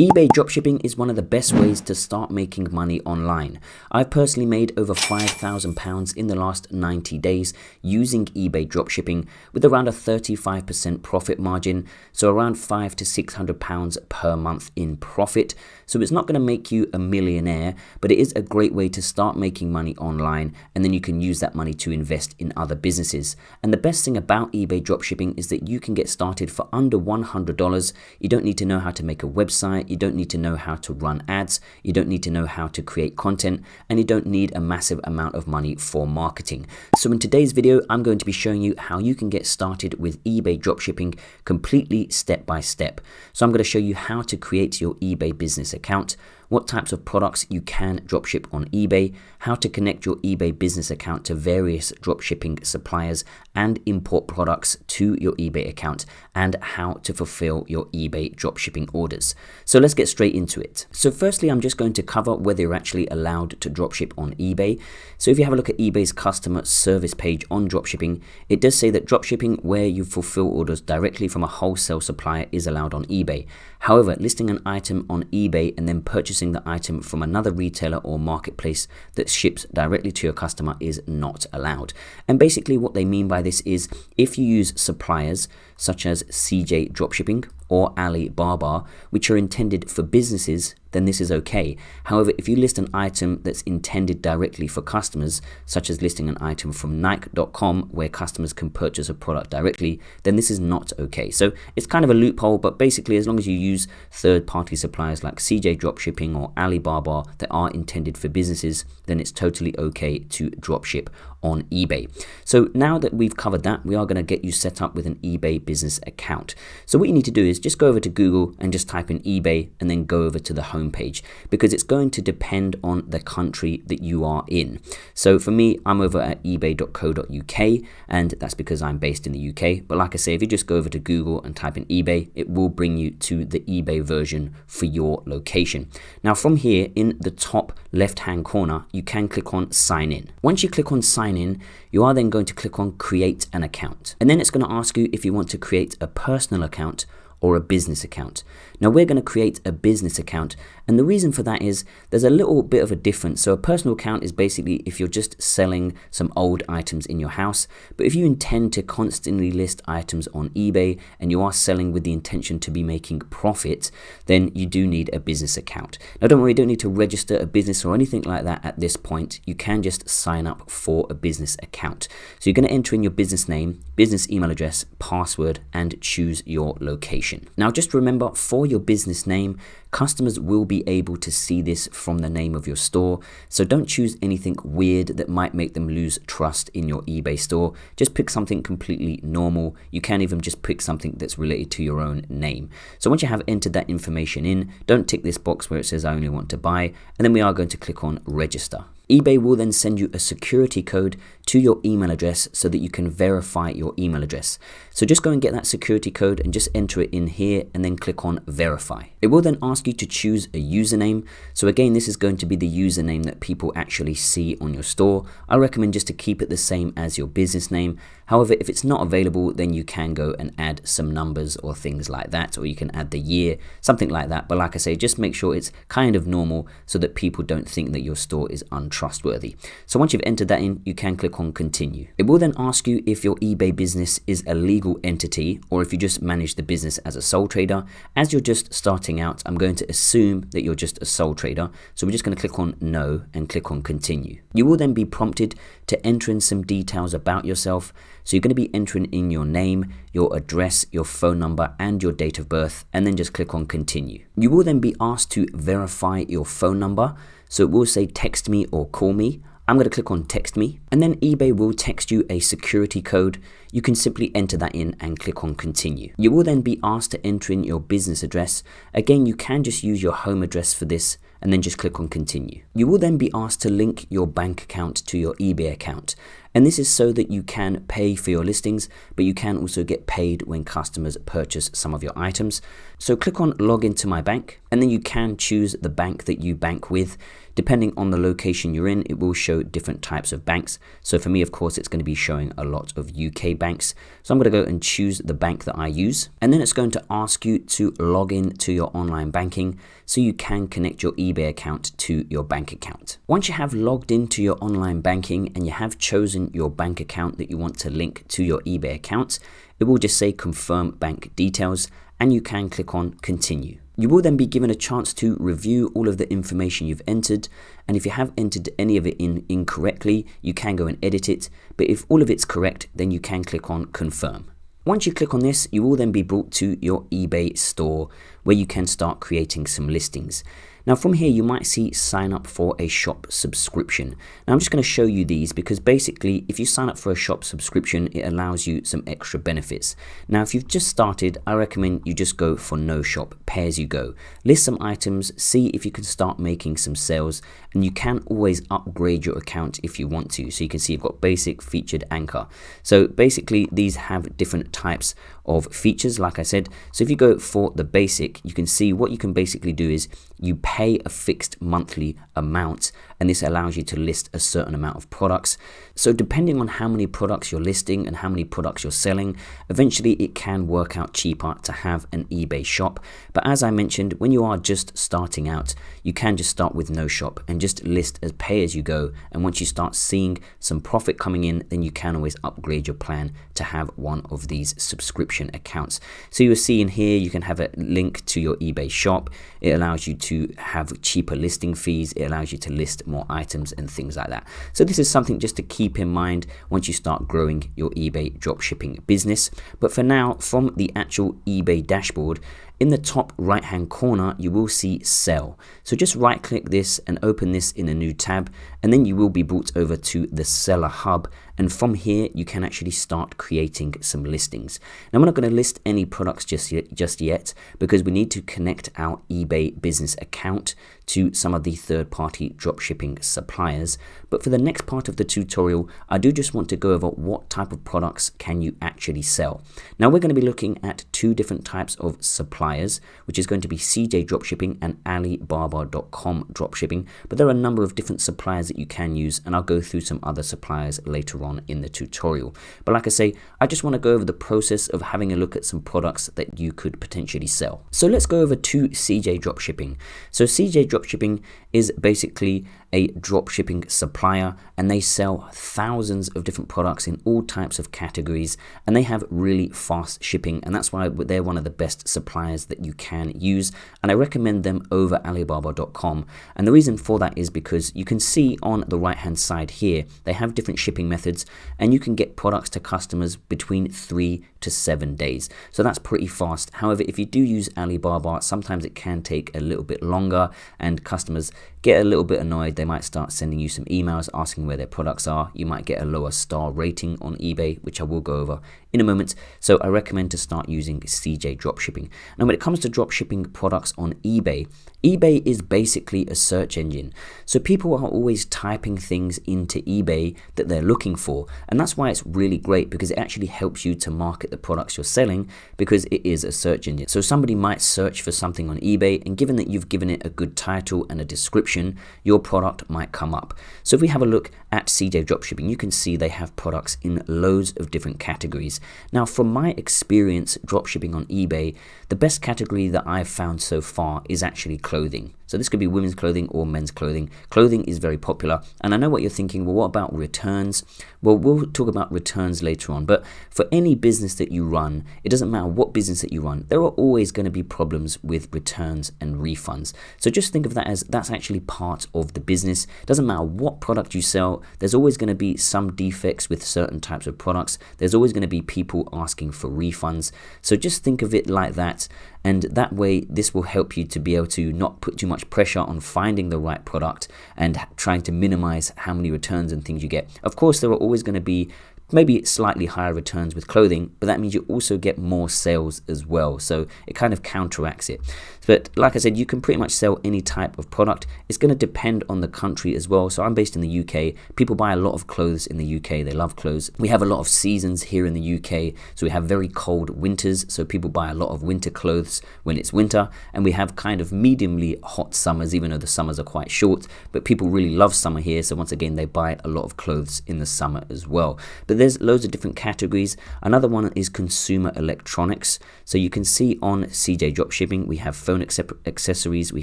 eBay dropshipping is one of the best ways to start making money online. I've personally made over £5,000 in the last 90 days using eBay dropshipping with around a 35% profit margin, so around £500 to £600 per month in profit. So it's not going to make you a millionaire, but it is a great way to start making money online, and then you can use that money to invest in other businesses. And the best thing about eBay dropshipping is that you can get started for under $100. You don't need to know how to make a website. You don't need to know how to run ads, you don't need to know how to create content, and you don't need a massive amount of money for marketing. So in today's video, I'm going to be showing you how you can get started with eBay dropshipping completely step by step. So I'm going to show you how to create your eBay business account, what types of products you can dropship on eBay, how to connect your eBay business account to various dropshipping suppliers and import products to your eBay account, and how to fulfill your eBay dropshipping orders. So let's get straight into it. So firstly, I'm just going to cover whether you're actually allowed to dropship on eBay. So if you have a look at eBay's customer service page on dropshipping, it does say that dropshipping where you fulfill orders directly from a wholesale supplier is allowed on eBay. However, listing an item on eBay and then purchasing the item from another retailer or marketplace that ships directly to your customer is not allowed. And basically what they mean by this is if you use suppliers such as CJ Dropshipping or Alibaba, which are intended for businesses, then this is okay. However, if you list an item that's intended directly for customers, such as listing an item from Nike.com where customers can purchase a product directly, then this is not okay. So it's kind of a loophole, but basically as long as you use third-party suppliers like CJ Dropshipping or Alibaba that are intended for businesses, then it's totally okay to dropship on eBay. So now that we've covered that, we are going to get you set up with an eBay business account. So what you need to do is just go over to Google and just type in eBay and then go over to the home page, because it's going to depend on the country that you are in. So for me, I'm over at ebay.co.uk, and that's because I'm based in the UK. But like I say, if you just go over to Google and type in eBay, it will bring you to the eBay version for your location. Now from here in the top left hand corner, you can click on sign in. Once you click on sign in, you are then going to click on create an account, and then it's going to ask you if you want to create a personal account or a business account. Now we're going to create a business account, and the reason for that is there's a little bit of a difference. So a personal account is basically if you're just selling some old items in your house, but if you intend to constantly list items on eBay and you are selling with the intention to be making profit, then you do need a business account. Now don't worry, you don't need to register a business or anything like that at this point. You can just sign up for a business account. So you're going to enter in your business name, business email address, password, and choose your location. Now just remember, for your business name, customers will be able to see this from the name of your store, so don't choose anything weird that might make them lose trust in your eBay store. Just pick something completely normal. You can even just pick something that's related to your own name. So once you have entered that information in, don't tick this box where it says I only want to buy, and then we are going to click on register. eBay will then send you a security code to your email address so that you can verify your email address. So just go and get that security code and just enter it in here and then click on verify. It will then ask you to choose a username. So again, this is going to be the username that people actually see on your store. I recommend just to keep it the same as your business name. However, if it's not available, then you can go and add some numbers or things like that, or you can add the year, something like that. But like I say, just make sure it's kind of normal so that people don't think that your store is untrustworthy. So once you've entered that in, you can click on continue. It will then ask you if your eBay business is a legal entity or if you just manage the business as a sole trader. As you're just starting out, I'm going to assume that you're just a sole trader. So we're just going to click on no and click on continue. You will then be prompted to enter in some details about yourself. So you're going to be entering in your name, your address, your phone number, and your date of birth, and then just click on continue. You will then be asked to verify your phone number. So it will say text me or call me. I'm going to click on text me, and then eBay will text you a security code. You can simply enter that in and click on continue. You will then be asked to enter in your business address. Again, you can just use your home address for this and then just click on continue. You will then be asked to link your bank account to your eBay account. And this is so that you can pay for your listings, but you can also get paid when customers purchase some of your items. So click on log into my bank, and then you can choose the bank that you bank with. Depending on the location you're in, it will show different types of banks. So for me, of course, it's going to be showing a lot of UK banks. So I'm going to go and choose the bank that I use. And then it's going to ask you to log in to your online banking so you can connect your eBay account to your bank account. Once you have logged into your online banking and you have chosen your bank account that you want to link to your eBay account, it will just say confirm bank details and you can click on continue. You will then be given a chance to review all of the information you've entered, and if you have entered any of it incorrectly, you can go and edit it, but if all of it's correct, then you can click on confirm. Once you click on this, you will then be brought to your eBay store where you can start creating some listings. Now from here, you might see sign up for a shop subscription. Now I'm just going to show you these because basically if you sign up for a shop subscription, it allows you some extra benefits. Now if you've just started, I recommend you just go for no shop, pay as you go. List some items, see if you can start making some sales, and you can always upgrade your account if you want to. So you can see you've got basic, featured, anchor. So basically these have different types of features, like I said. So if you go for the basic, you can see what you can basically do is you pay a fixed monthly amount, and this allows you to list a certain amount of products. So depending on how many products you're listing and how many products you're selling, eventually it can work out cheaper to have an eBay shop. But as I mentioned, when you are just starting out, you can just start with no shop and just list as pay as you go. And once you start seeing some profit coming in, then you can always upgrade your plan to have one of these subscription accounts. So you'll see in here, you can have a link to your eBay shop. It allows you to have cheaper listing fees. It allows you to list more items and things like that. So this is something just to keep in mind once you start growing your eBay dropshipping business. But for now, from the actual eBay dashboard, in the top right hand corner, you will see sell. So just right click this and open this in a new tab, and then you will be brought over to the seller hub. And from here, you can actually start creating some listings. Now, we're not going to list any products just yet because we need to connect our eBay business account to some of the third-party dropshipping suppliers. But for the next part of the tutorial, I do just want to go over what type of products can you actually sell. Now, we're going to be looking at two different types of suppliers, which is going to be CJ Dropshipping and Alibaba.com dropshipping. But there are a number of different suppliers that you can use, and I'll go through some other suppliers later on in the tutorial. But like I say, I just want to go over the process of having a look at some products that you could potentially sell. So let's go over to CJ Dropshipping. So CJ Dropshipping is basically a dropshipping supplier, and they sell thousands of different products in all types of categories, and they have really fast shipping, and that's why they're one of the best suppliers that you can use, and I recommend them over Alibaba.com. And the reason for that is because you can see on the right hand side here, they have different shipping methods, and you can get products to customers between 3 to 7 days. So that's pretty fast. However, if you do use Alibaba, sometimes it can take a little bit longer, and customers get a little bit annoyed. They might start sending you some emails asking where their products are. You might get a lower star rating on eBay, which I will go over in a moment. So I recommend to start using CJ Dropshipping. Now, when it comes to dropshipping products on eBay, eBay is basically a search engine. So people are always typing things into eBay that they're looking for. And that's why it's really great, because it actually helps you to market the products you're selling, because it is a search engine. So somebody might search for something on eBay, and given that you've given it a good title and a description, your product might come up. So if we have a look at CJ Dropshipping, you can see they have products in loads of different categories. Now, from my experience dropshipping on eBay, the best category that I've found so far is actually clothing. So this could be women's clothing or men's clothing. Clothing is very popular. And I know what you're thinking, well, what about returns? Well, we'll talk about returns later on. But for any business that you run, it doesn't matter what business that you run, there are always going to be problems with returns and refunds. So just think of that as that's actually part of the business. It doesn't matter what product you sell, there's always going to be some defects with certain types of products. There's always going to be people asking for refunds. So just think of it like that. And that way, this will help you to be able to not put too much pressure on finding the right product and trying to minimize how many returns and things you get. Of course, there are always going to be maybe slightly higher returns with clothing, but that means you also get more sales as well. So it kind of counteracts it. But like I said, you can pretty much sell any type of product. It's going to depend on the country as well. So I'm based in the UK. People buy a lot of clothes in the UK. They love clothes. We have a lot of seasons here in the UK. So we have very cold winters. So people buy a lot of winter clothes when it's winter. And we have kind of mediumly hot summers, even though the summers are quite short. But people really love summer here. So once again, they buy a lot of clothes in the summer as well. But there's loads of different categories. Another one is consumer electronics. So you can see on CJ Dropshipping, we have phone accessories, we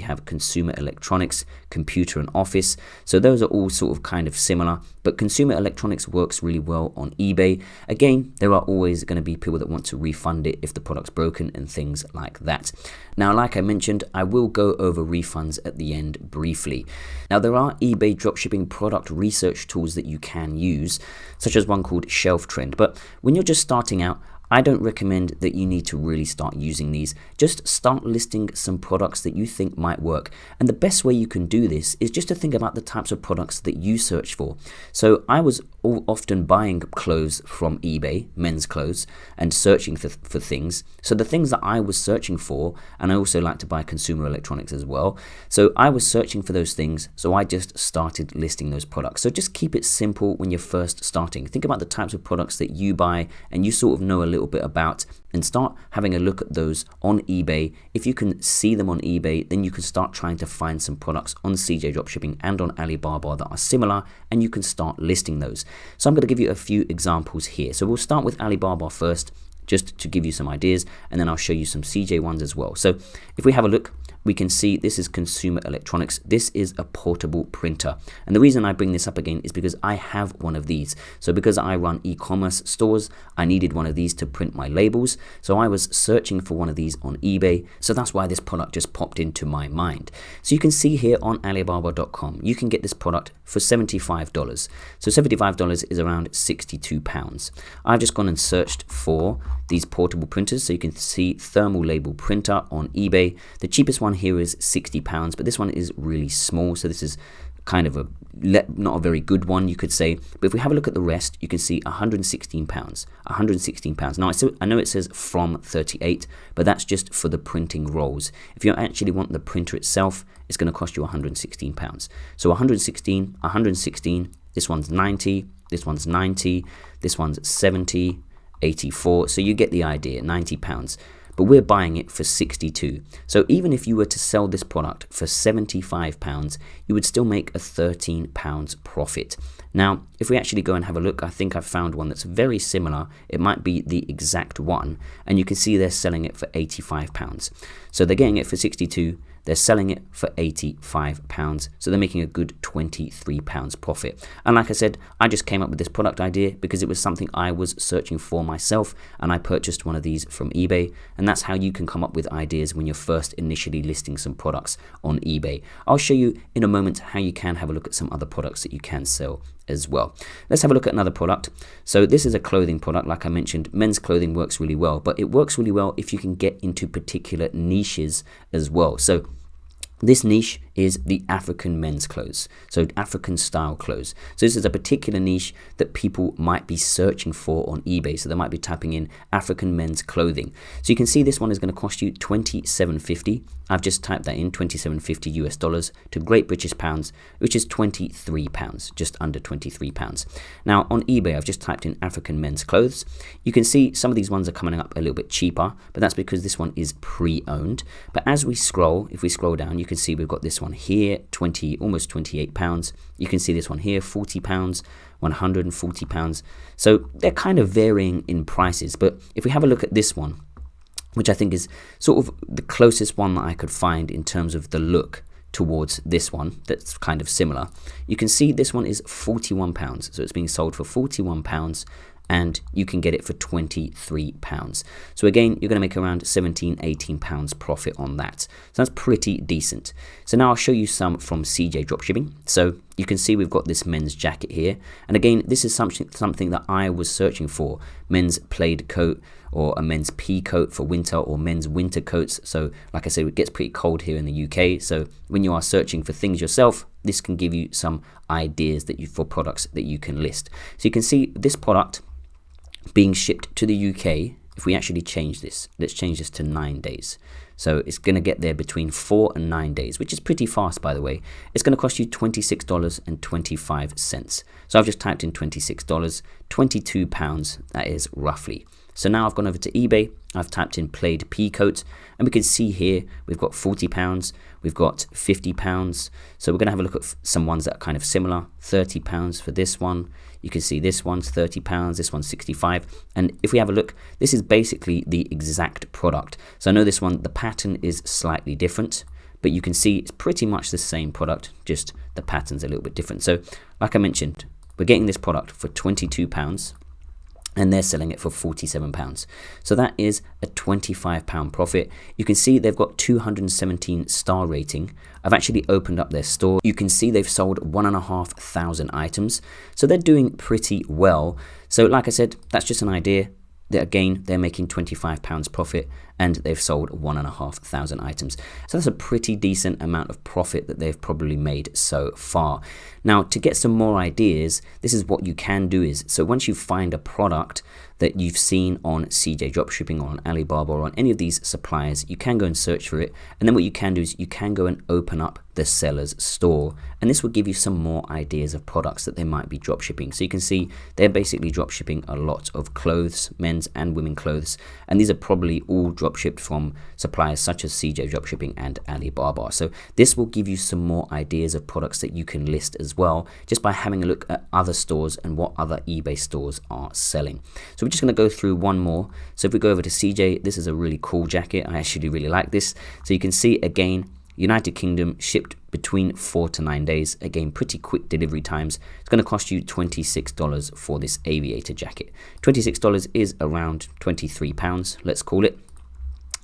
have consumer electronics, computer and office. So those are all sort of kind of similar, but consumer electronics works really well on eBay. Again, there are always going to be people that want to refund it if the product's broken and things like that. Now, like I mentioned, I will go over refunds at the end briefly. Now, there are eBay dropshipping product research tools that you can use, such as one called Shelf Trend. But when you're just starting out, I don't recommend that you need to really start using these. Just start listing some products that you think might work. And the best way you can do this is just to think about the types of products that you search for. So I was often buying clothes from eBay, men's clothes, and searching for things. So the things that I was searching for, and I also like to buy consumer electronics as well. So I was searching for those things, so I just started listing those products. So just keep it simple when you're first starting. Think about the types of products that you buy and you sort of know a little bit about, and start having a look at those on eBay. If you can see them on eBay, then you can start trying to find some products on CJ Dropshipping and on Alibaba that are similar, and you can start listing those. So I'm going to give you a few examples here. So we'll start with Alibaba first, just to give you some ideas, and then I'll show you some CJ ones as well. So if we have a look, we can see this is consumer electronics. This is a portable printer. And the reason I bring this up again is because I have one of these. So because I run e-commerce stores, I needed one of these to print my labels. So I was searching for one of these on eBay. So that's why this product just popped into my mind. So you can see here on Alibaba.com, you can get this product for $75. So $75 is around £62. I've just gone and searched for these portable printers. So you can see thermal label printer on eBay. The cheapest one here is £60, but this one is really small. So this is kind of not a very good one, you could say. But if we have a look at the rest, you can see £116. £116. Now I know it says from 38, but that's just for the printing rolls. If you actually want the printer itself, it's going to cost you £116. So 116. This one's 90. This one's 90. This one's 70. 84. So you get the idea, £90. But we're buying it for 62. So even if you were to sell this product for £75, you would still make a £13 profit. Now, if we actually go and have a look, I think I've found one that's very similar. It might be the exact one, and you can see they're selling it for £85. So they're getting it for 62. They're selling it for £85, so they're making a good £23 profit. And like I said, I just came up with this product idea because it was something I was searching for myself, and I purchased one of these from eBay. And that's how you can come up with ideas when you're first initially listing some products on eBay. I'll show you in a moment how you can have a look at some other products that you can sell as well. Let's have a look at another product. So this is a clothing product. Like I mentioned, men's clothing works really well, but it works really well if you can get into particular niches as well. So this niche is the African men's clothes, so African style clothes. So this is a particular niche that people might be searching for on eBay. So they might be typing in African men's clothing. So you can see this one is going to cost you $27.50. I've just typed that in, $27.50 US to Great British pounds, which is £23, just under £23. Now on eBay, I've just typed in African men's clothes. You can see some of these ones are coming up a little bit cheaper, but that's because this one is pre-owned. But as we scroll, if we scroll down, you can see we've got this one here, almost £28. You can see this one here, £40, £140. So they're kind of varying in prices. But if we have a look at this one, which I think is sort of the closest one that I could find in terms of the look towards this one that's kind of similar, you can see this one is £41. So it's being sold for £41, and you can get it for £23. So again, you're going to make around £17-18 profit on that. So that's pretty decent. So now I'll show you some from CJ Dropshipping. So you can see we've got this men's jacket here. And again, this is something that I was searching for. Men's plaid coat, or a men's pea coat for winter, or men's winter coats. So like I said, it gets pretty cold here in the UK. So when you are searching for things yourself, this can give you some ideas for products that you can list. So you can see this product being shipped to the UK. If we actually change this, let's change this to 9 days. So it's going to get there between 4 and 9 days, which is pretty fast, by the way. It's going to cost you $26.25. So I've just typed in $26, £22, that is roughly. So now I've gone over to eBay, I've typed in plaid pea coat, and we can see here we've got £40, we've got £50. So we're going to have a look at some ones that are kind of similar. £30 for this one. You can see this one's £30, this one's 65, and if we have a look, this is basically the exact product. So I know this one, the pattern is slightly different, but you can see it's pretty much the same product, just the pattern's a little bit different. So like I mentioned, we're getting this product for £22 and they're selling it for £47. So that is a £25 profit. You can see they've got 217 star rating. I've actually opened up their store. You can see they've sold 1,500 items. So they're doing pretty well. So like I said, that's just an idea. That again, they're making £25 profit and they've sold 1,500 items. So that's a pretty decent amount of profit that they've probably made so far. Now, to get some more ideas, this is what you can do is, so once you find a product that you've seen on CJ Dropshipping or on Alibaba or on any of these suppliers, you can go and search for it. And then what you can do is you can go and open up the seller's store. And this will give you some more ideas of products that they might be dropshipping. So you can see they're basically dropshipping a lot of clothes, men's and women clothes. And these are probably all dropshipped from suppliers such as CJ Dropshipping and Alibaba. So this will give you some more ideas of products that you can list as well, just by having a look at other stores and what other eBay stores are selling. So we're just going to go through one more. So if we go over to CJ, this is a really cool jacket. I actually really like this. So you can see again, United Kingdom, shipped between 4 to 9 days. Again, pretty quick delivery times. It's going to cost you $26 for this aviator jacket. $26 is around £23, let's call it.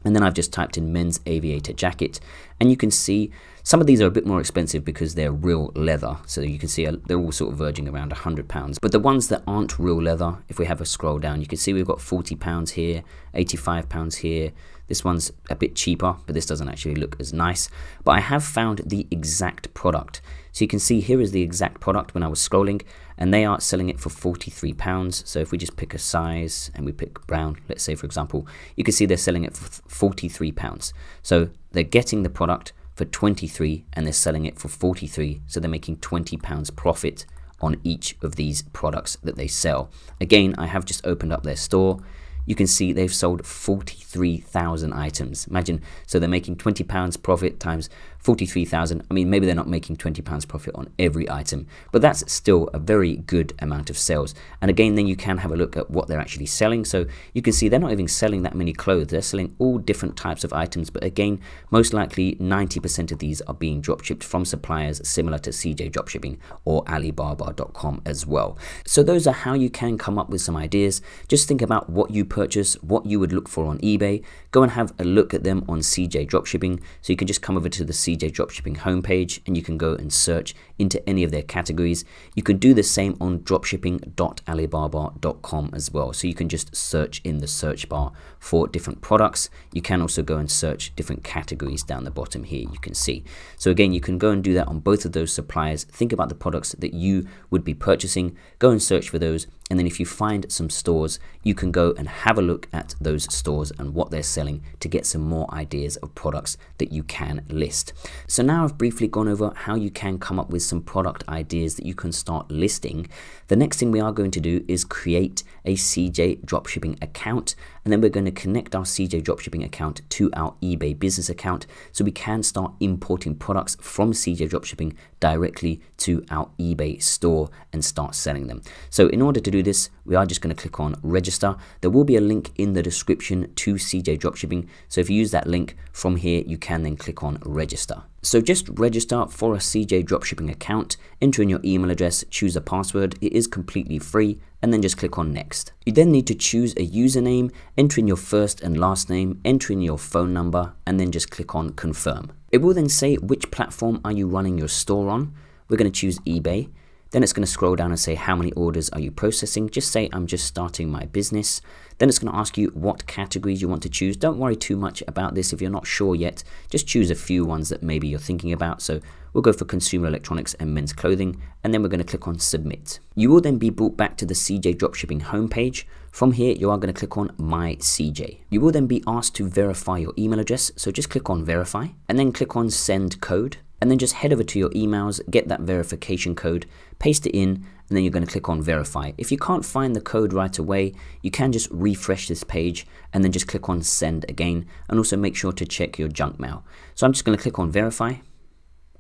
And then I've just typed in men's aviator jacket, and you can see some of these are a bit more expensive because they're real leather. So you can see they're all sort of verging around £100. But the ones that aren't real leather, if we have a scroll down, you can see we've got £40 here, £85 here. This one's a bit cheaper, but this doesn't actually look as nice. But I have found the exact product. So you can see here is the exact product when I was scrolling, and they are selling it for £43. So if we just pick a size and we pick brown, let's say for example, you can see they're selling it for £43. So they're getting the product for 23 and they're selling it for 43. So they're making £20 profit on each of these products that they sell. Again, I have just opened up their store. You can see they've sold 43,000 items. Imagine, so they're making £20 profit times 43,000. I mean, maybe they're not making £20 profit on every item, but that's still a very good amount of sales. And again, then you can have a look at what they're actually selling. So you can see they're not even selling that many clothes. They're selling all different types of items. But again, most likely 90% of these are being dropshipped from suppliers similar to CJ Dropshipping or Alibaba.com as well. So those are how you can come up with some ideas. Just think about what you purchase, what you would look for on eBay. Go and have a look at them on CJ Dropshipping. So you can just come over to the CJ Dropshipping homepage and you can go and search into any of their categories. You can do the same on dropshipping.alibaba.com as well. So you can just search in the search bar for different products. You can also go and search different categories down the bottom here, you can see. So again, you can go and do that on both of those suppliers. Think about the products that you would be purchasing, go and search for those. And then if you find some stores, you can go and have a look at those stores and what they're selling to get some more ideas of products that you can list. So now I've briefly gone over how you can come up with some product ideas that you can start listing. The next thing we are going to do is create a CJ Dropshipping account, and then we're going to connect our CJ Dropshipping account to our eBay business account so we can start importing products from CJ Dropshipping directly to our eBay store and start selling them. So in order to do this, we are just going to click on register. There will be a link in the description to CJ Dropshipping. So if you use that link from here, you can then click on register. So just register for a CJ Dropshipping account, enter in your email address, choose a password. It is completely free, and then just click on next. You then need to choose a username, enter in your first and last name, enter in your phone number, and then just click on confirm. It will then say which platform are you running your store on. We're going to choose eBay. Then it's going to scroll down and say how many orders are you processing. Just say I'm just starting my business. Then it's going to ask you what categories you want to choose. Don't worry too much about this if you're not sure yet. Just choose a few ones that maybe you're thinking about. So we'll go for consumer electronics and men's clothing, and then we're going to click on submit. You will then be brought back to the CJ Dropshipping homepage. From here, you are going to click on My CJ. You will then be asked to verify your email address. So just click on verify and then click on send code. And then just head over to your emails, get that verification code, paste it in, and then you're going to click on verify. If you can't find the code right away, you can just refresh this page and then just click on send again, and also make sure to check your junk mail. So I'm just going to click on verify.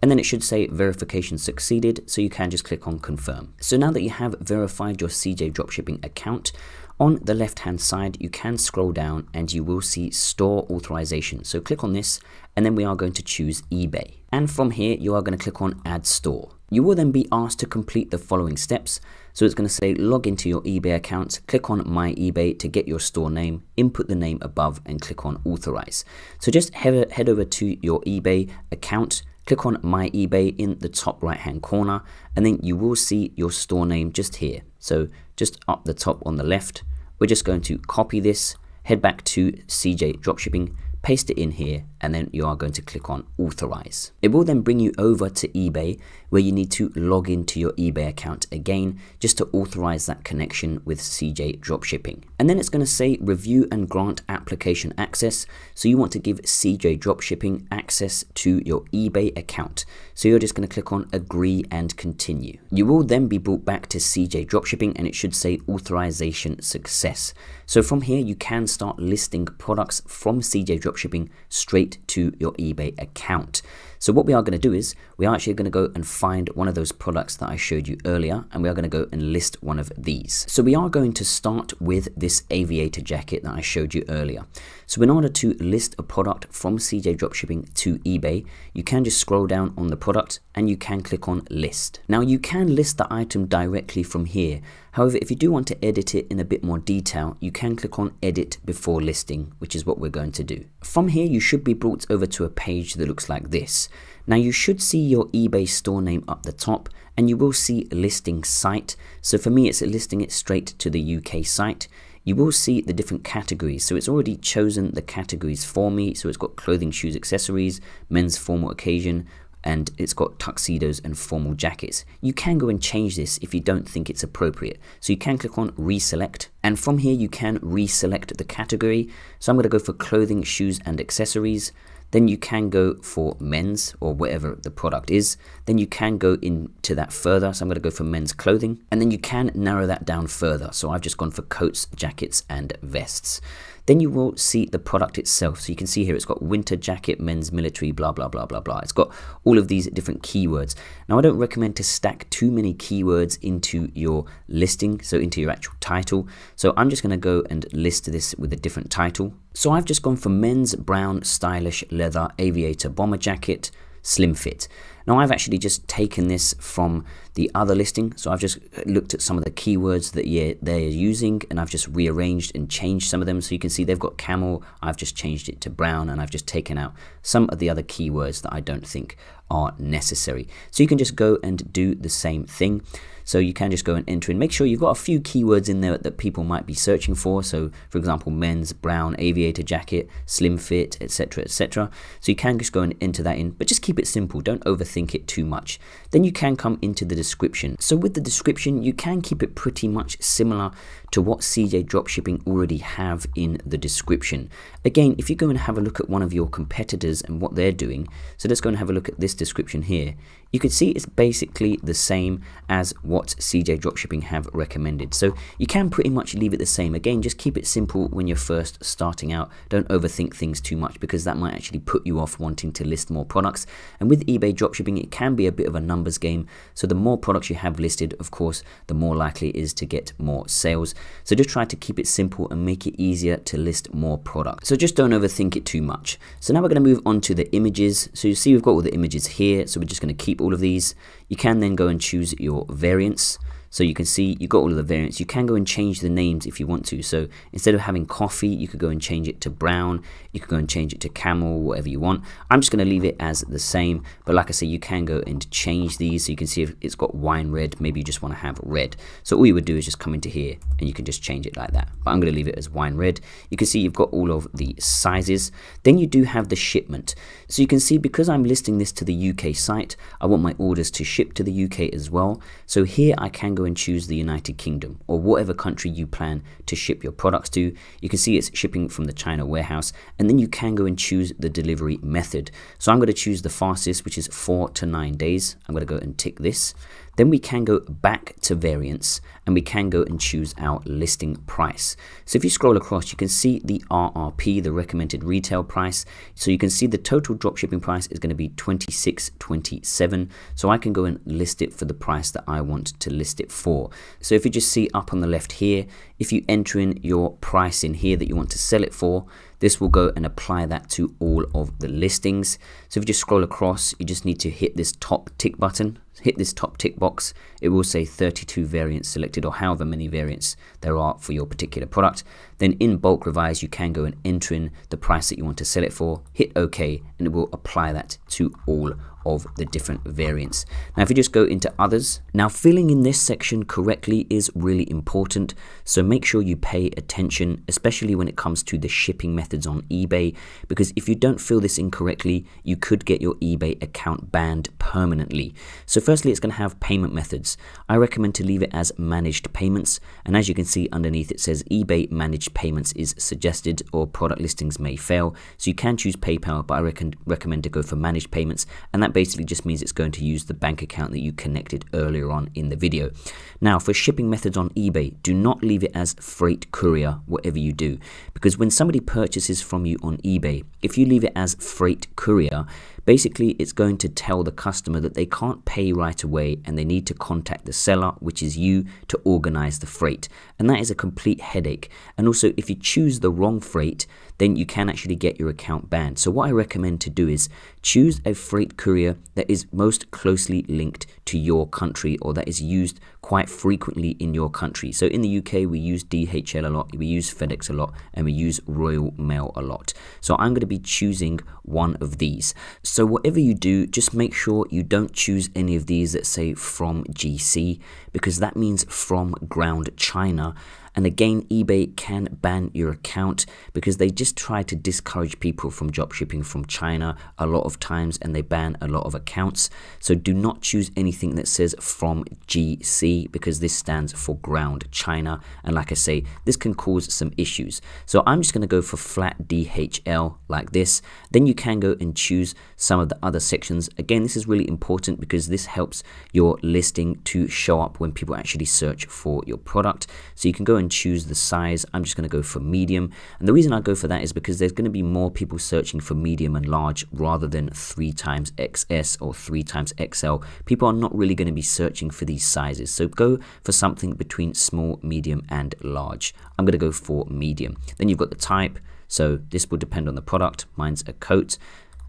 and then it should say verification succeeded, so you can just click on confirm. So now that you have verified your CJ Dropshipping account, on the left hand side you can scroll down and you will see store authorization. So click on this, and then we are going to choose eBay, and from here you are going to click on add store. You will then be asked to complete the following steps. So it's going to say log into your eBay account, click on my eBay to get your store name, input the name above and click on authorize. So just head over to your eBay account, click on my eBay in the top right hand corner, and then you will see your store name just here. So just up the top on the left, we're just going to copy this, head back to CJ Dropshipping, paste it in here, and then you are going to click on authorize. It will then bring you over to eBay, where you need to log into your eBay account again just to authorize that connection with CJ Dropshipping. And then it's going to say review and grant application access. So you want to give CJ Dropshipping access to your eBay account. So you're just going to click on agree and continue. You will then be brought back to CJ Dropshipping and it should say authorization success. So from here you can start listing products from CJ Dropshipping straight to your eBay account. So what we are going to do is we are actually going to go and find one of those products that I showed you earlier, and we are going to go and list one of these. So we are going to start with this aviator jacket that I showed you earlier. So in order to list a product from CJ Dropshipping to eBay, you can just scroll down on the product and you can click on list. Now you can list the item directly from here. However, if you do want to edit it in a bit more detail, you can click on edit before listing, which is what we're going to do. From here, you should be brought over to a page that looks like this. Now you should see your eBay store name up the top, and you will see listing site. So for me, it's listing it straight to the UK site. You will see the different categories. So it's already chosen the categories for me. So it's got clothing, shoes, accessories, men's formal occasion, and it's got tuxedos and formal jackets. You can go and change this if you don't think it's appropriate. So you can click on reselect, and from here you can reselect the category. So I'm going to go for clothing, shoes and accessories. Then you can go for men's or whatever the product is. Then you can go into that further. So I'm going to go for men's clothing, and then you can narrow that down further. So I've just gone for coats, jackets and vests. Then you will see the product itself. So you can see here it's got winter jacket, men's military, blah, blah, blah, blah, blah. It's got all of these different keywords. Now I don't recommend to stack too many keywords into your listing, so into your actual title. So I'm just going to go and list this with a different title. So I've just gone for men's brown stylish leather aviator bomber jacket, slim fit. Now I've actually just taken this from the other listing, so I've just looked at some of the keywords that they're using, and I've just rearranged and changed some of them. So you can see they've got camel, I've just changed it to brown, and I've just taken out some of the other keywords that I don't think are necessary. So you can just go and do the same thing. So you can just go and enter in. Make sure you've got a few keywords in there that people might be searching for. So for example, men's brown aviator jacket, slim fit, etc, etc. So you can just go and enter that in, but just keep it simple. Don't overthink it too much. Then you can come into the description. So with the description, you can keep it pretty much similar to what CJ Dropshipping already have in the description. Again, if you go and have a look at one of your competitors and what they're doing, so let's go and have a look at this description here. You can see it's basically the same as what CJ Dropshipping have recommended. So you can pretty much leave it the same. Again, just keep it simple when you're first starting out. Don't overthink things too much, because that might actually put you off wanting to list more products. And with eBay Dropshipping, it can be a bit of a numbers game. So the more products you have listed, of course, the more likely it is to get more sales. So just try to keep it simple and make it easier to list more products. So just don't overthink it too much. So now we're going to move on to the images. So you see we've got all the images here. So we're just going to keep all of these. You can then go and choose your variants. So you can see you've got all of the variants. You can go and change the names if you want to. So instead of having coffee, you could go and change it to brown. You could go and change it to camel, whatever you want. I'm just going to leave it as the same. But like I say, you can go and change these. So you can see if it's got wine red, maybe you just want to have red. So all you would do is just come into here and you can just change it like that. But I'm going to leave it as wine red. You can see you've got all of the sizes. Then you do have the shipment. So you can see because I'm listing this to the UK site, I want my orders to ship to the UK as well. So here I can go and choose the United Kingdom or whatever country you plan to ship your products to. You can see it's shipping from the China warehouse, and then you can go and choose the delivery method. So I'm going to choose the fastest, which is 4 to 9 days. I'm going to go and tick this. Then we can go back to variants and we can go and choose our listing price. So if you scroll across, you can see the RRP, the recommended retail price. So you can see the total dropshipping price is going to be $26.27. So I can go and list it for the price that I want to list it for. So if you just see up on the left here, if you enter in your price in here that you want to sell it for, this will go and apply that to all of the listings. So if you just scroll across, you just need to hit this top tick button, hit this top tick box. It will say 32 variants selected, or however many variants there are for your particular product. Then in bulk revise, you can go and enter in the price that you want to sell it for, hit OK, and it will apply that to all of the different variants. Now if you just go into others, now filling in this section correctly is really important, so make sure you pay attention, especially when it comes to the shipping methods on eBay, because if you don't fill this in correctly, you could get your eBay account banned permanently. So firstly, it's going to have payment methods. I recommend to leave it as managed payments, and as you can see underneath it says eBay managed payments is suggested, or product listings may fail. So you can choose PayPal, but I recommend to go for managed payments, and that basically just means it's going to use the bank account that you connected earlier on in the video. Now for shipping methods on eBay, do not leave it as freight courier, whatever you do, because when somebody purchases from you on eBay, if you leave it as freight courier, basically it's going to tell the customer that they can't pay right away and they need to contact the seller, which is you, to organize the freight. And that is a complete headache. And also if you choose the wrong freight, then you can actually get your account banned. So what I recommend to do is choose a freight courier that is most closely linked to your country, or that is used quite frequently in your country. So in the UK, we use DHL a lot, we use FedEx a lot, and we use Royal Mail a lot. So I'm going to be choosing one of these. So whatever you do, just make sure you don't choose any of these that say from GC, because that means from ground China. And again, eBay can ban your account because they just try to discourage people from dropshipping from China a lot of times, and they ban a lot of accounts. So do not choose anything that says from GC, because this stands for ground China. And like I say, this can cause some issues. So I'm just going to go for flat DHL like this. Then you can go and choose some of the other sections. Again, this is really important because this helps your listing to show up when people actually search for your product. So you can go and choose the size. I'm just going to go for medium, and the reason I go for that is because there's going to be more people searching for medium and large rather than 3x XS or 3x XL. People are not really going to be searching for these sizes, so go for something between small, medium and large. I'm going to go for medium. Then you've got the type, so this will depend on the product. Mine's a coat.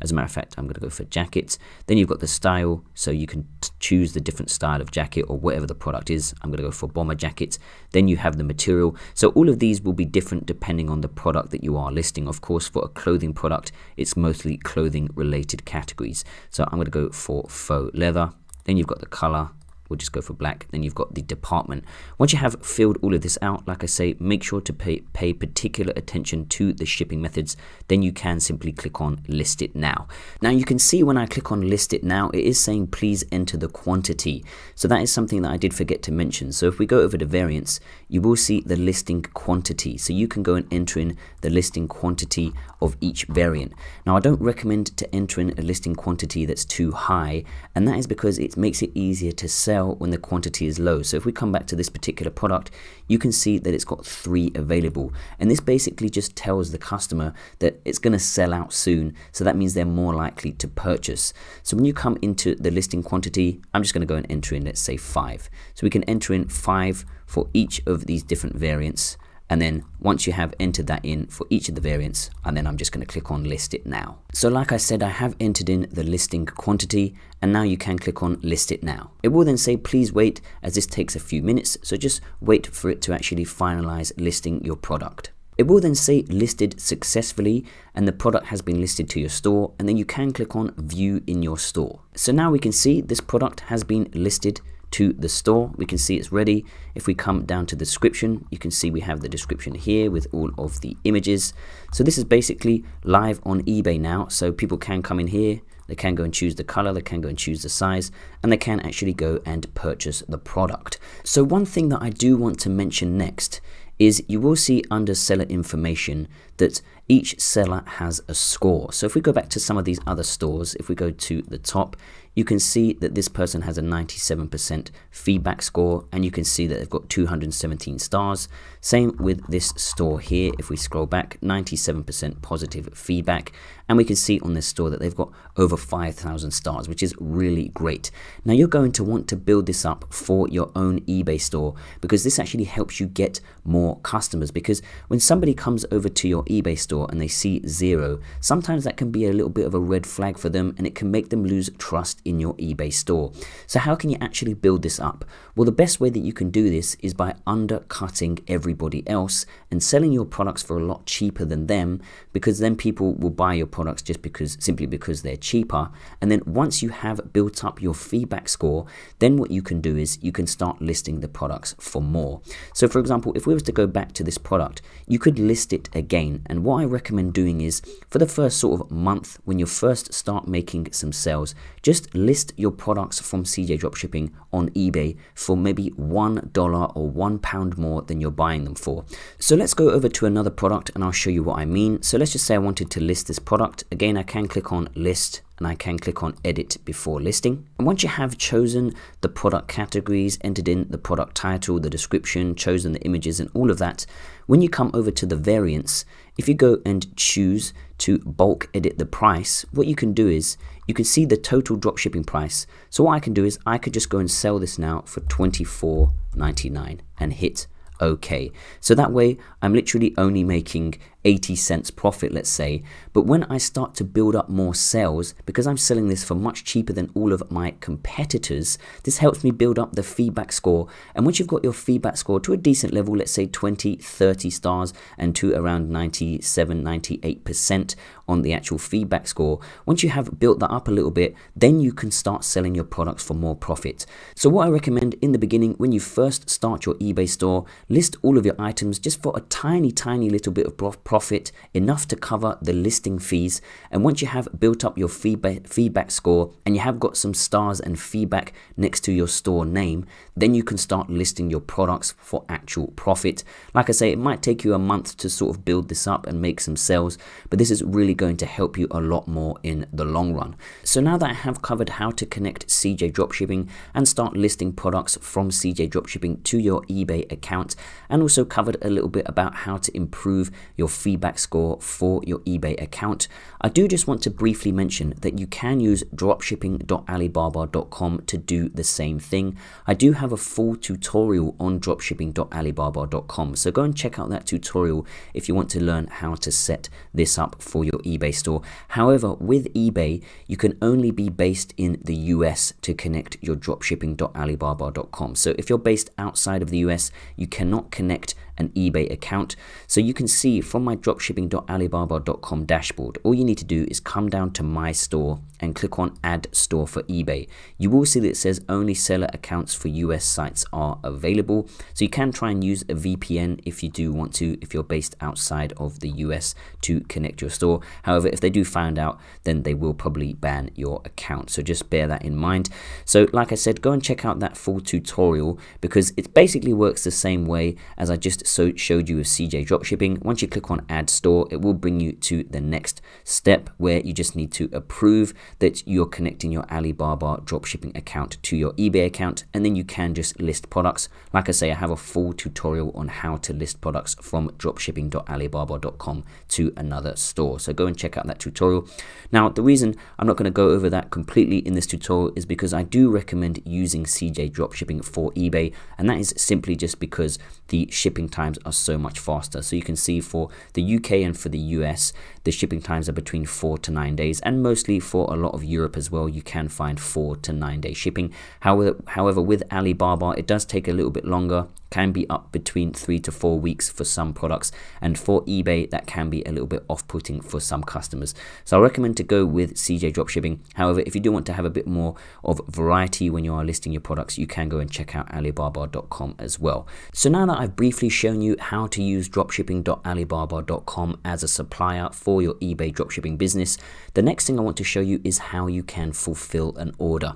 As a matter of fact, I'm going to go for jackets. Then you've got the style, so you can choose the different style of jacket or whatever the product is. I'm going to go for bomber jackets. Then you have the material. So all of these will be different depending on the product that you are listing. Of course, for a clothing product, it's mostly clothing related categories. So I'm going to go for faux leather. Then you've got the color. We'll just go for black. Then you've got the department. Once you have filled all of this out, like I say, make sure to pay particular attention to the shipping methods. Then you can simply click on list it now. Now you can see when I click on list it now, it is saying please enter the quantity. So that is something that I did forget to mention. So if we go over to variants, you will see the listing quantity. So you can go and enter in the listing quantity of each variant. Now I don't recommend to enter in a listing quantity that's too high, and that is because it makes it easier to sell when the quantity is low. So if we come back to this particular product, you can see that it's got 3 available, and this basically just tells the customer that it's going to sell out soon, so that means they're more likely to purchase. So when you come into the listing quantity, I'm just going to go and enter in, let's say 5. So we can enter in 5 for each of these different variants. And then once you have entered that in for each of the variants, and then I'm just going to click on list it now. So like I said, I have entered in the listing quantity, and now you can click on list it now. It will then say please wait, as this takes a few minutes, so just wait for it to actually finalize listing your product. It will then say listed successfully, and the product has been listed to your store, and then you can click on view in your store. So now we can see this product has been listed to the store. We can see it's ready. If we come down to the description, you can see we have the description here with all of the images. So this is basically live on eBay now, so people can come in here, they can go and choose the color, they can go and choose the size, and they can actually go and purchase the product. So one thing that I do want to mention next is you will see under seller information that each seller has a score. So if we go back to some of these other stores, if we go to the top, you can see that this person has a 97% feedback score, and you can see that they've got 217 stars. Same with this store here. If we scroll back, 97% positive feedback, and we can see on this store that they've got over 5,000 stars, which is really great. Now you're going to want to build this up for your own eBay store, because this actually helps you get more customers. Because when somebody comes over to your eBay store and they see 0, sometimes that can be a little bit of a red flag for them, and it can make them lose trust in your eBay store. So how can you actually build this up? Well, the best way that you can do this is by undercutting everybody else and selling your products for a lot cheaper than them, because then people will buy your products just simply because they're cheaper. And then once you have built up your feedback score, then what you can do is you can start listing the products for more. So for example, if we was to go back to this product, you could list it again. And what I recommend doing is, for the first sort of month, when you first start making some sales, just list your products from CJ Dropshipping on eBay for maybe $1 or £1 more than you're buying them for. So let's go over to another product and I'll show you what I mean. So let's just say I wanted to list this product. Again, I can click on list and I can click on edit before listing. And once you have chosen the product categories, entered in the product title, the description, chosen the images and all of that, when you come over to the variants, if you go and choose to bulk edit the price, what you can do is you can see the total dropshipping price. So what I can do is I could just go and sell this now for $24.99 and hit OK. So that way I'm literally only making 80 cents profit, let's say. But when I start to build up more sales, because I'm selling this for much cheaper than all of my competitors, this helps me build up the feedback score. And once you've got your feedback score to a decent level, let's say 20, 30 stars and to around 97, 98% on the actual feedback score, once you have built that up a little bit, then you can start selling your products for more profit. So what I recommend in the beginning, when you first start your eBay store, list all of your items just for a tiny little bit of profit, enough to cover the listing fees. And once you have built up your feedback score and you have got some stars and feedback next to your store name, then you can start listing your products for actual profit. Like I say, it might take you a month to sort of build this up and make some sales, but this is really going to help you a lot more in the long run. So now that I have covered how to connect CJ Dropshipping and start listing products from CJ Dropshipping to your eBay account, and also covered a little bit about how to improve your feedback score for your eBay account, I do just want to briefly mention that you can use dropshipping.alibaba.com to do the same thing. I do have a full tutorial on dropshipping.alibaba.com, so go and check out that tutorial if you want to learn how to set this up for your eBay store. However, with eBay, you can only be based in the US to connect your dropshipping.alibaba.com. So if you're based outside of the US, you cannot connect an eBay account. So you can see from my dropshipping.alibaba.com dashboard, all you need to do is come down to my store and click on add store for eBay. You will see that it says only seller accounts for US sites are available. So you can try and use a VPN if you do want to, if you're based outside of the US, to connect your store. However, if they do find out, then they will probably ban your account. So just bear that in mind. So like I said, go and check out that full tutorial, because it basically works the same way as I just showed you with CJ Dropshipping. Once you click on add store, it will bring you to the next step where you just need to approve that you're connecting your Alibaba dropshipping account to your eBay account, and then you can just list products. Like I say, I have a full tutorial on how to list products from dropshipping.alibaba.com to another store. So go and check out that tutorial. Now, the reason I'm not going to go over that completely in this tutorial is because I do recommend using CJ Dropshipping for eBay, and that is simply just because the shipping times are so much faster. So you can see for the UK and for the US, the shipping times are between 4 to 9 days, and mostly for a lot of Europe as well, you can find 4 to 9 day shipping. However, with Alibaba, it does take a little bit longer, can be up between 3 to 4 weeks for some products, and for eBay that can be a little bit off-putting for some customers. So I recommend to go with CJ Dropshipping. However, if you do want to have a bit more of variety when you are listing your products, you can go and check out alibaba.com as well. So now that I've briefly shown you how to use dropshipping.alibaba.com as a supplier for your eBay dropshipping business, the next thing I want to show you is how you can fulfill an order.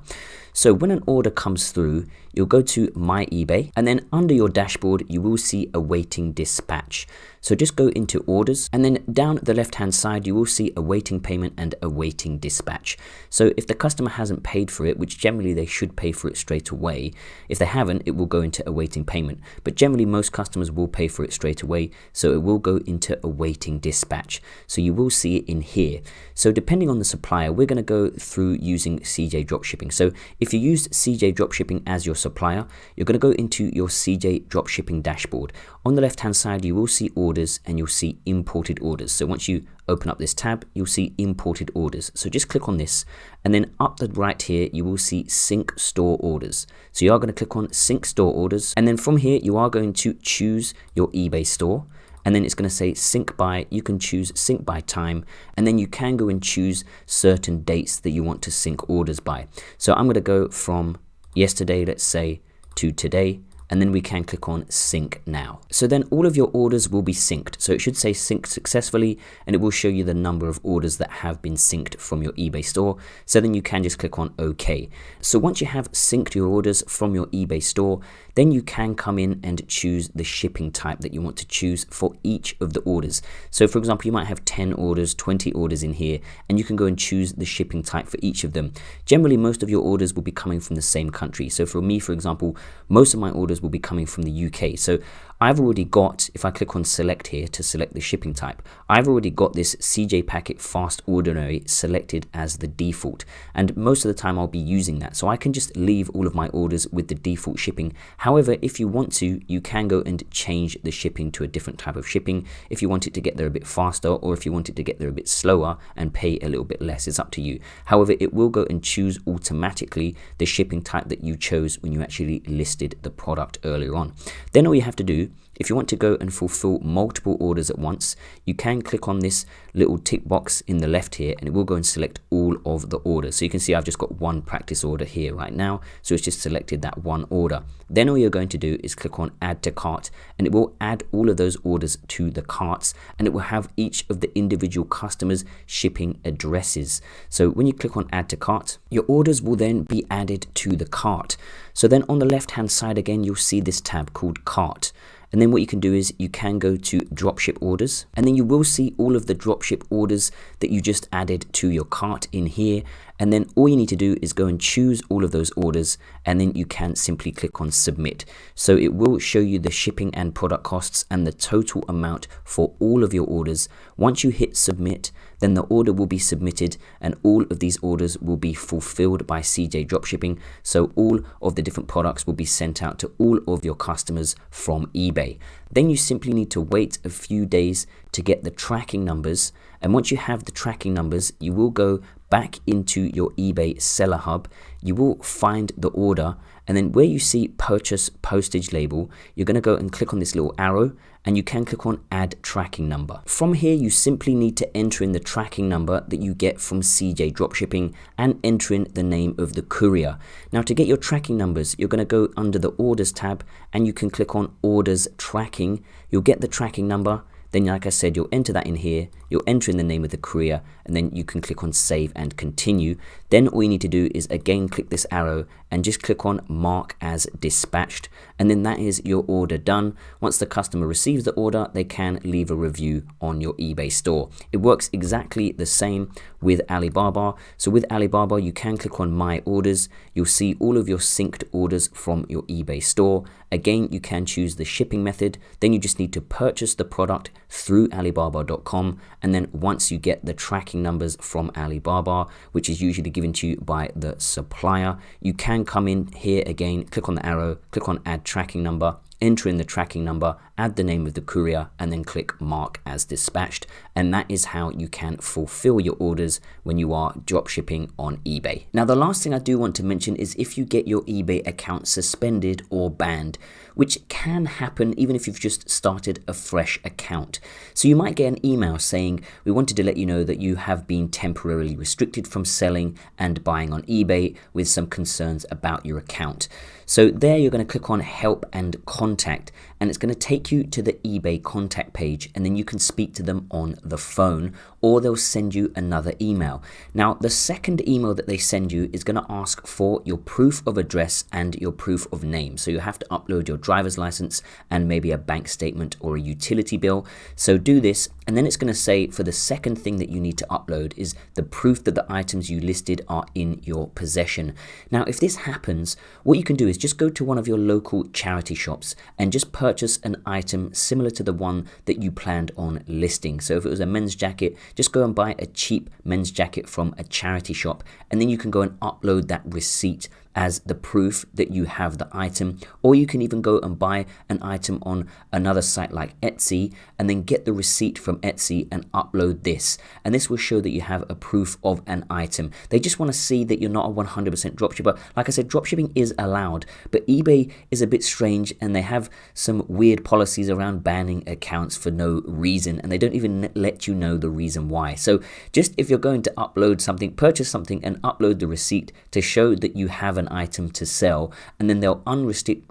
So when an order comes through, you'll go to My eBay, and then under your dashboard, you will see awaiting dispatch. So just go into orders, and then down the left hand side you will see awaiting payment and awaiting dispatch. So if the customer hasn't paid for it, which generally they should pay for it straight away, if they haven't, it will go into awaiting payment. But generally most customers will pay for it straight away, so it will go into awaiting dispatch. So you will see it in here. So depending on the supplier, we're going to go through using CJ Dropshipping. So if you use CJ Dropshipping as your supplier, you're going to go into your CJ Dropshipping dashboard. On the left hand side you will see orders and you'll see imported orders. So once you open up this tab, you'll see imported orders. So just click on this, and then up the right here you will see sync store orders. So you are going to click on sync store orders, and then from here you are going to choose your eBay store, and then it's going to say sync by. You can choose sync by time, and then you can go and choose certain dates that you want to sync orders by. So I'm going to go from yesterday, let's say, to today, and then we can click on sync now. So then all of your orders will be synced. So it should say synced successfully, and it will show you the number of orders that have been synced from your eBay store. So then you can just click on OK. So once you have synced your orders from your eBay store, then you can come in and choose the shipping type that you want to choose for each of the orders. So for example, you might have 10 orders, 20 orders in here, and you can go and choose the shipping type for each of them. Generally, most of your orders will be coming from the same country. So for me, for example, most of my orders will be coming from the UK. So I've already got, if I click on select here to select the shipping type, I've already got this CJ Packet Fast Ordinary selected as the default, and most of the time I'll be using that. So I can just leave all of my orders with the default shipping. However, if you want to, you can go and change the shipping to a different type of shipping if you want it to get there a bit faster, or if you want it to get there a bit slower and pay a little bit less. It's up to you. However, it will go and choose automatically the shipping type that you chose when you actually listed the product earlier on. Then all you have to do, if you want to go and fulfill multiple orders at once, you can click on this little tick box in the left here, and it will go and select all of the orders. So you can see I've just got one practice order here right now, so it's just selected that one order. Then all you're going to do is click on add to cart, and it will add all of those orders to the carts, and it will have each of the individual customers' shipping addresses. So when you click on add to cart, your orders will then be added to the cart. So then on the left hand side again, you'll see this tab called cart. And then what you can do is you can go to dropship orders, and then you will see all of the dropship orders that you just added to your cart in here. And then all you need to do is go and choose all of those orders, and then you can simply click on submit. So it will show you the shipping and product costs and the total amount for all of your orders. Once you hit submit, then the order will be submitted, and all of these orders will be fulfilled by CJ Dropshipping. So all of the different products will be sent out to all of your customers from eBay. Then you simply need to wait a few days to get the tracking numbers. And once you have the tracking numbers, you will go back into your eBay seller hub. You will find the order, and then where you see purchase postage label, you're going to go and click on this little arrow, and you can click on add tracking number. From here, you simply need to enter in the tracking number that you get from CJ Dropshipping and enter in the name of the courier. Now to get your tracking numbers, you're going to go under the orders tab, and you can click on orders tracking. You'll get the tracking number. Then, like I said, you'll enter that in here, you'll enter in the name of the courier, and then you can click on save and continue. Then all you need to do is again click this arrow and just click on mark as dispatched, and then that is your order done. Once the customer receives the order, they can leave a review on your eBay store. It works exactly the same with Alibaba. So with Alibaba, you can click on my orders. You'll see all of your synced orders from your eBay store. Again, you can choose the shipping method. Then you just need to purchase the product through Alibaba.com, and then once you get the tracking numbers from Alibaba, which is usually given to you by the supplier, you can come in here again, click on the arrow, click on add tracking number, enter in the tracking number, add the name of the courier, and then click mark as dispatched. And that is how you can fulfill your orders when you are drop shipping on eBay. Now, the last thing I do want to mention is if you get your eBay account suspended or banned, which can happen even if you've just started a fresh account. So you might get an email saying, we wanted to let you know that you have been temporarily restricted from selling and buying on eBay with some concerns about your account. So there you're going to click on help and contact, and it's going to take you to the eBay contact page, and then you can speak to them on the phone, or they'll send you another email. Now, the second email that they send you is going to ask for your proof of address and your proof of name. So you have to upload your driver's license and maybe a bank statement or a utility bill. So do this, and then it's going to say for the second thing that you need to upload is the proof that the items you listed are in your possession. Now, if this happens, what you can do is just go to one of your local charity shops and just purchase an item similar to the one that you planned on listing. So if it was a men's jacket, just go and buy a cheap men's jacket from a charity shop, and then you can go and upload that receipt as the proof that you have the item. Or you can even go and buy an item on another site like Etsy and then get the receipt from Etsy and upload this, and this will show that you have a proof of an item. They just want to see that you're not a 100% dropshipper. Like I said, dropshipping is allowed, but eBay is a bit strange, and they have some weird policies around banning accounts for no reason, and they don't even let you know the reason why. So just if you're going to upload something, purchase something and upload the receipt to show that you have an item to sell, and then they'll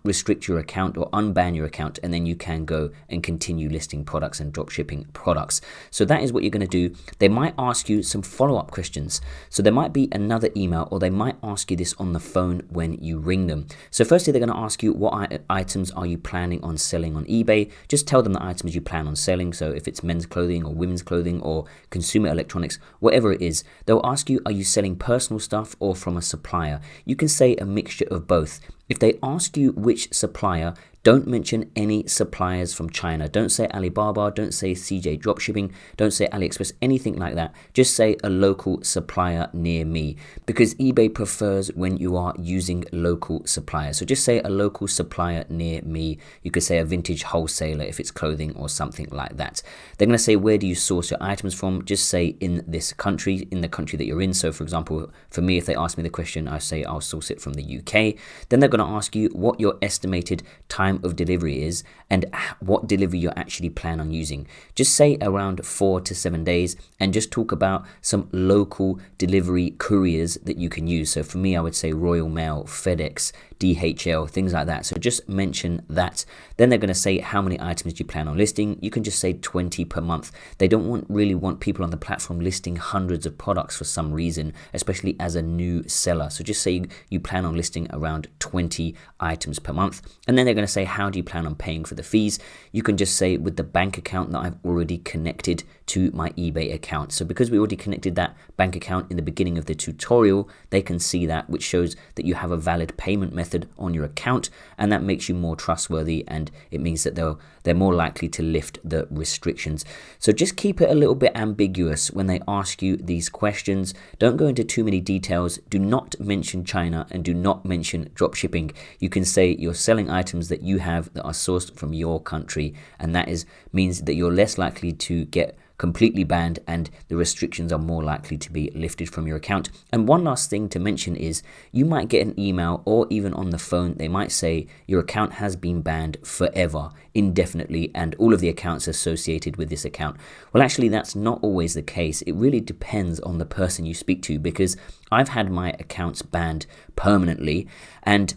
restrict your account or unban your account, and then you can go and continue listing products and dropshipping products. So that is what you're going to do. They might ask you some follow-up questions. So there might be another email, or they might ask you this on the phone when you ring them. So firstly, they're going to ask you what items are you planning on selling on eBay. Just tell them the items you plan on selling. So if it's men's clothing or women's clothing or consumer electronics, whatever it is, they'll ask you, are you selling personal stuff or from a supplier? You can say a mixture of both. If they ask you which supplier, don't mention any suppliers from China. Don't say Alibaba, don't say CJ Dropshipping, don't say AliExpress, anything like that. Just say a local supplier near me, because eBay prefers when you are using local suppliers. So just say a local supplier near me. You could say a vintage wholesaler if it's clothing or something like that. They're going to say, where do you source your items from? Just say in this country, in the country that you're in. So for example, for me, if they ask me the question, I say I'll source it from the UK. Then they're going to ask you what your estimated time of delivery is and what delivery you actually plan on using. Just say around 4 to 7 days, and just talk about some local delivery couriers that you can use. So for me, I would say Royal Mail, FedEx, DHL, things like that. So just mention that. Then they're going to say how many items do you plan on listing. You can just say 20 per month. They don't really want people on the platform listing hundreds of products for some reason, especially as a new seller. So just say you plan on listing around 20 items per month. And then they're going to say, how do you plan on paying for the fees? You can just say with the bank account that I've already connected to my eBay account. So because we already connected that bank account in the beginning of the tutorial, they can see that, which shows that you have a valid payment method on your account, and that makes you more trustworthy, and it means that they're more likely to lift the restrictions. So just keep it a little bit ambiguous when they ask you these questions. Don't go into too many details. Do not mention China and do not mention dropshipping. You can say you're selling items that you have that are sourced from your country, and that means that you're less likely to get completely banned, and the restrictions are more likely to be lifted from your account. And one last thing to mention is you might get an email, or even on the phone, they might say your account has been banned forever, indefinitely, and all of the accounts associated with this account. Well, actually, that's not always the case. It really depends on the person you speak to, because I've had my accounts banned permanently, and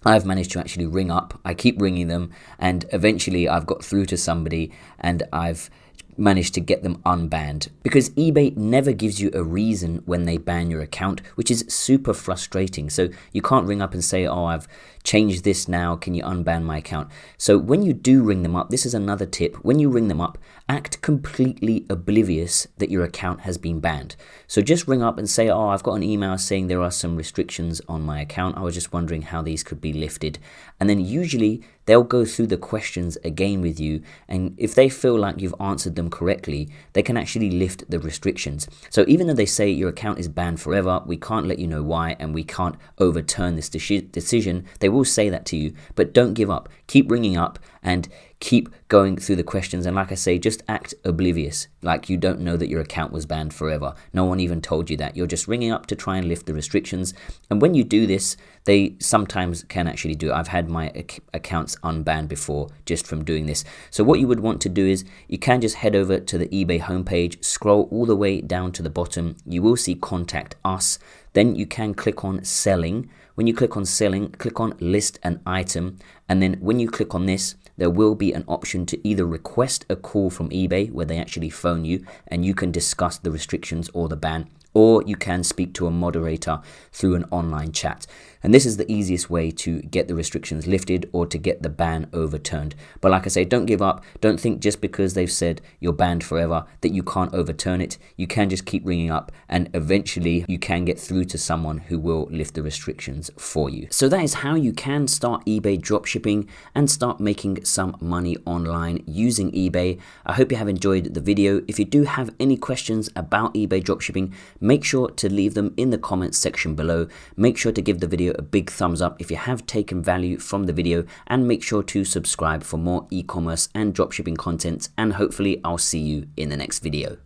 I've managed to actually ring up. I keep ringing them, and eventually I've got through to somebody, and I've managed to get them unbanned, because eBay never gives you a reason when they ban your account, which is super frustrating. So you can't ring up and say, oh, I've changed this now, can you unban my account? So when you do ring them up, this is another tip. When you ring them up, act completely oblivious that your account has been banned. So just ring up and say, oh, I've got an email saying there are some restrictions on my account. I was just wondering how these could be lifted. And then usually they'll go through the questions again with you, and if they feel like you've answered them correctly, they can actually lift the restrictions. So even though they say your account is banned forever, we can't let you know why, and we can't overturn this decision, they will say that to you. But don't give up. Keep ringing up and keep going through the questions. And like I say, just act oblivious, like you don't know that your account was banned forever. No one even told you that. You're just ringing up to try and lift the restrictions. And when you do this, they sometimes can actually do it. I've had my accounts unbanned before just from doing this. So what you would want to do is you can just head over to the eBay homepage, scroll all the way down to the bottom. You will see Contact Us. Then you can click on Selling. When you click on Selling, click on List an Item. And then when you click on this, there will be an option to either request a call from eBay where they actually phone you and you can discuss the restrictions or the ban, or you can speak to a moderator through an online chat. And this is the easiest way to get the restrictions lifted or to get the ban overturned. But like I say, don't give up. Don't think just because they've said you're banned forever that you can't overturn it. You can just keep ringing up and eventually you can get through to someone who will lift the restrictions for you. So that is how you can start eBay dropshipping and start making some money online using eBay. I hope you have enjoyed the video. If you do have any questions about eBay dropshipping, make sure to leave them in the comments section below. Make sure to give the video a big thumbs up if you have taken value from the video, and make sure to subscribe for more e-commerce and dropshipping content, and hopefully I'll see you in the next video.